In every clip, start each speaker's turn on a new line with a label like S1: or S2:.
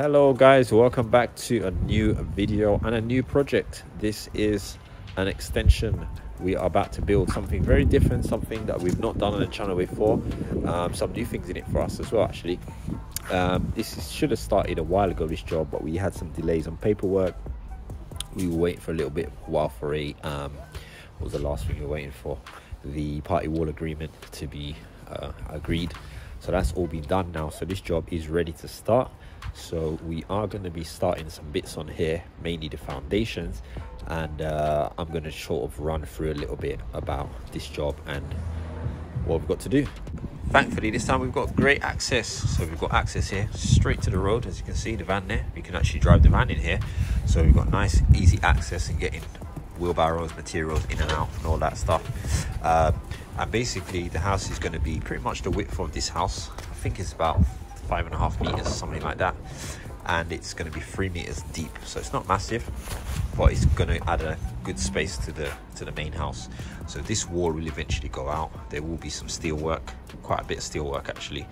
S1: Hello guys, welcome back to a new video and a new project. This is an extension. We are about to build something very different, something that we've not done on the channel before. Some new things in it for us as well, actually. Should have started a while ago, this job, but we had some delays on paperwork. We were waiting for a little bit while for what was the last thing we were waiting for? The party wall agreement to be agreed. So that's all been done now, so this job is ready to start. So we are going to be starting some bits on here, mainly the foundations, and I'm going to sort of run through a little bit about this job and what we've got to do. Thankfully this time we've got great access, so we've got access here straight to the road. As you can see, the van there, you can actually drive the van in here, so we've got nice easy access and getting wheelbarrows, materials in and out and all that stuff. And basically the house is going to be pretty much the width of this house. I think it's about 5.5 meters, something like that, and it's going to be 3 meters deep, so it's not massive, but it's going to add a good space to the main house. So this wall will eventually go out. There will be some steel work, quite a bit of steel work actually.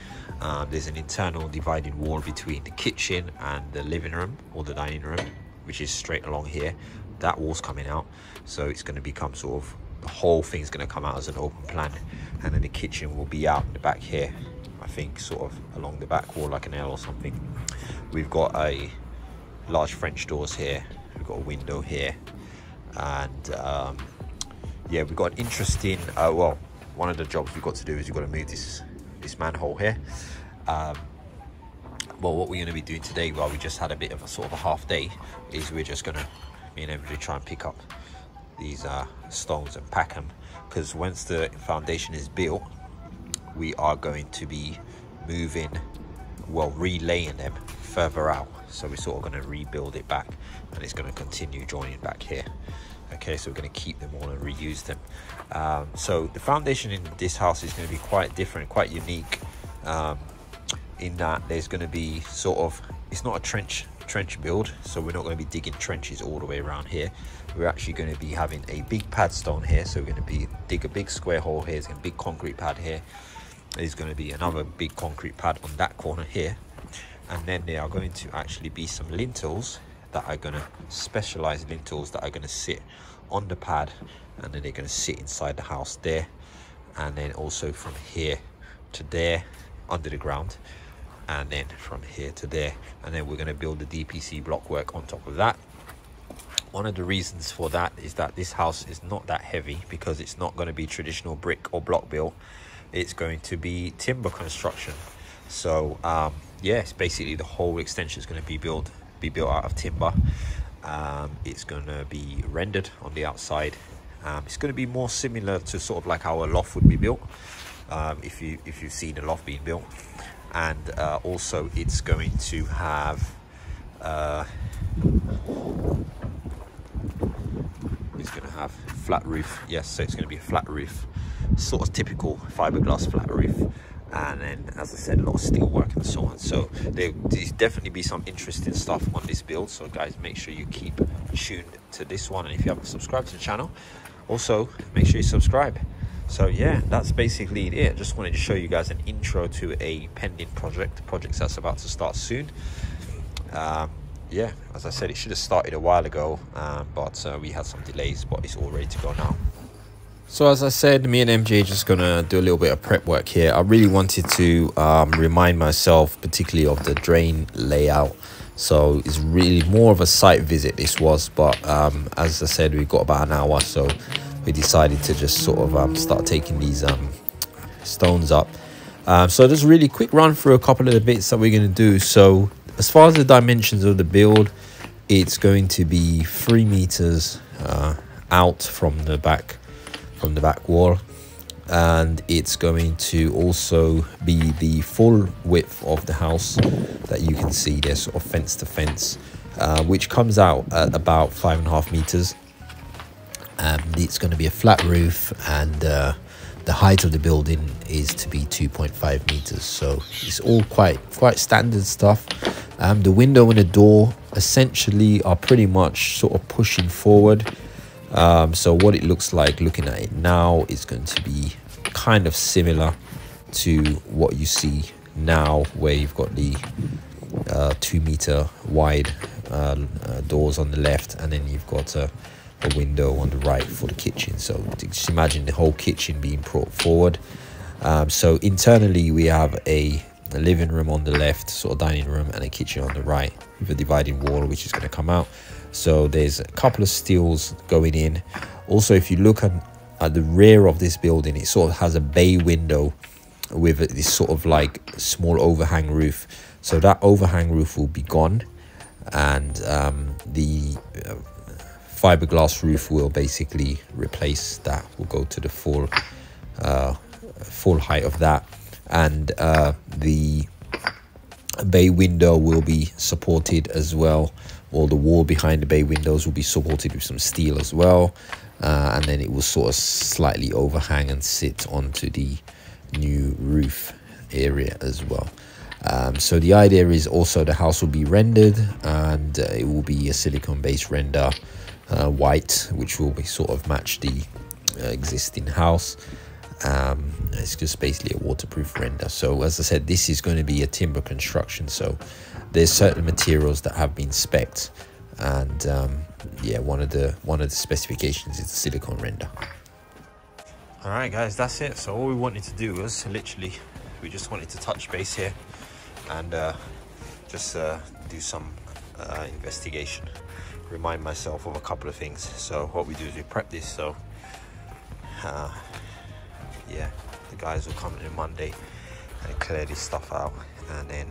S1: There's an internal dividing wall between the kitchen and the living room or the dining room, which is straight along here. That wall's coming out, so it's going to become sort of, the whole thing's going to come out as an open plan, and then the kitchen will be out in the back here, I think, sort of along the back wall like an L or something. We've got a large French doors here, we've got a window here, and yeah, we've got an interesting well, one of the jobs we've got to do is we've got to move this manhole here. Well, what we're going to be doing today, while we just had a bit of a sort of a half day, is we're just going to, me and everybody, try and pick up these stones and pack them, because once the foundation is built, we are going to be moving, well, relaying them further out. So we're sort of going to rebuild it back, and it's going to continue joining back here. Okay, so we're going to keep them all and reuse them. So the foundation in this house is going to be quite different, quite unique, in that there's going to be sort of, it's not a trench build, so we're not going to be digging trenches all the way around here. We're actually going to be having a big pad stone here, so we're going to be dig a big square hole here. There's a big concrete pad here. There's going to be another big concrete pad on that corner here, and then there are going to actually be some lintels that are going to, specialized lintels that are going to sit on the pad, and then they're going to sit inside the house there, and then also from here to there under the ground, and then from here to there, and then we're going to build the DPC block work on top of that. One of the reasons for that is that this house is not that heavy, because it's not going to be traditional brick or block built. It's going to be timber construction. So yeah, it's basically the whole extension is going to be built out of timber. It's going to be rendered on the outside. It's going to be more similar to sort of like how a loft would be built, if you've seen a loft being built. And also it's going to have flat roof. Yes, so it's going to be a flat roof, sort of typical fiberglass flat roof, and then, as I said, a lot of steel work and so on. So there's definitely be some interesting stuff on this build, so guys, make sure you keep tuned to this one, and if you haven't subscribed to the channel, also make sure you subscribe. So yeah, that's basically it. Just wanted to show you guys an intro to a pending project that's about to start soon. Yeah, as I said, it should have started a while ago, but we had some delays, but it's all ready to go now. So as I said, me and MJ just gonna do a little bit of prep work here. I really wanted to remind myself particularly of the drain layout, so it's really more of a site visit this was, but as I said, we've got about an hour, so we decided to just sort of start taking these stones up. So just really quick run through a couple of the bits that we're going to do. So as far as the dimensions of the build, it's going to be 3 meters out from the back wall, and it's going to also be the full width of the house that you can see there, sort of fence to fence, which comes out at about 5.5 meters. It's going to be a flat roof, and the height of the building is to be 2.5 meters, so it's all quite standard stuff. The window and the door essentially are pretty much sort of pushing forward, so what it looks like looking at it now is going to be kind of similar to what you see now, where you've got the 2-meter wide doors on the left, and then you've got a window on the right for the kitchen. So just imagine the whole kitchen being brought forward. So internally we have a living room on the left, sort of dining room, and a kitchen on the right with a dividing wall which is going to come out. So there's a couple of steels going in. Also, if you look at the rear of this building, it sort of has a bay window with this sort of like small overhang roof. So that overhang roof will be gone, and the fiberglass roof will basically replace that. Will go to the full height of that, and the bay window will be supported as well, or the wall behind the bay windows will be supported with some steel as well, and then it will sort of slightly overhang and sit onto the new roof area as well. So the idea is also the house will be rendered, and it will be a silicone based render, white, which will be sort of match the existing house. It's just basically a waterproof render. So as I said, this is going to be a timber construction, so there's certain materials that have been spec'd, and yeah, one of the specifications is the silicone render. All right guys, that's it. So all we wanted to do was literally, we just wanted to touch base here and just do some investigation, remind myself of a couple of things. So what we do is we prep this, so yeah, the guys will come in Monday and clear this stuff out, and then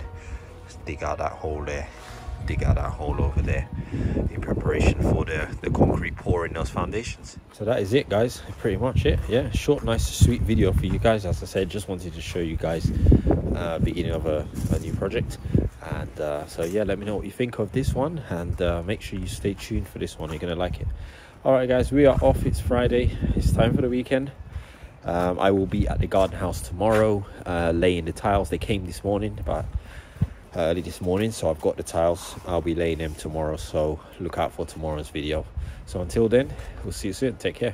S1: dig out that hole there, dig out that hole over there, in preparation for the concrete pour in those foundations. So that is it guys, pretty much it. Yeah, short, nice, sweet video for you guys. As I said, just wanted to show you guys beginning of a new project, and so yeah, let me know what you think of this one, and make sure you stay tuned for this one. You're gonna like it. All right guys, we are off. It's Friday, it's time for the weekend. I will be at the garden house tomorrow, laying the tiles. They came this morning, about early this morning, so I've got the tiles. I'll be laying them tomorrow, so look out for tomorrow's video. So until then, we'll see you soon. Take care.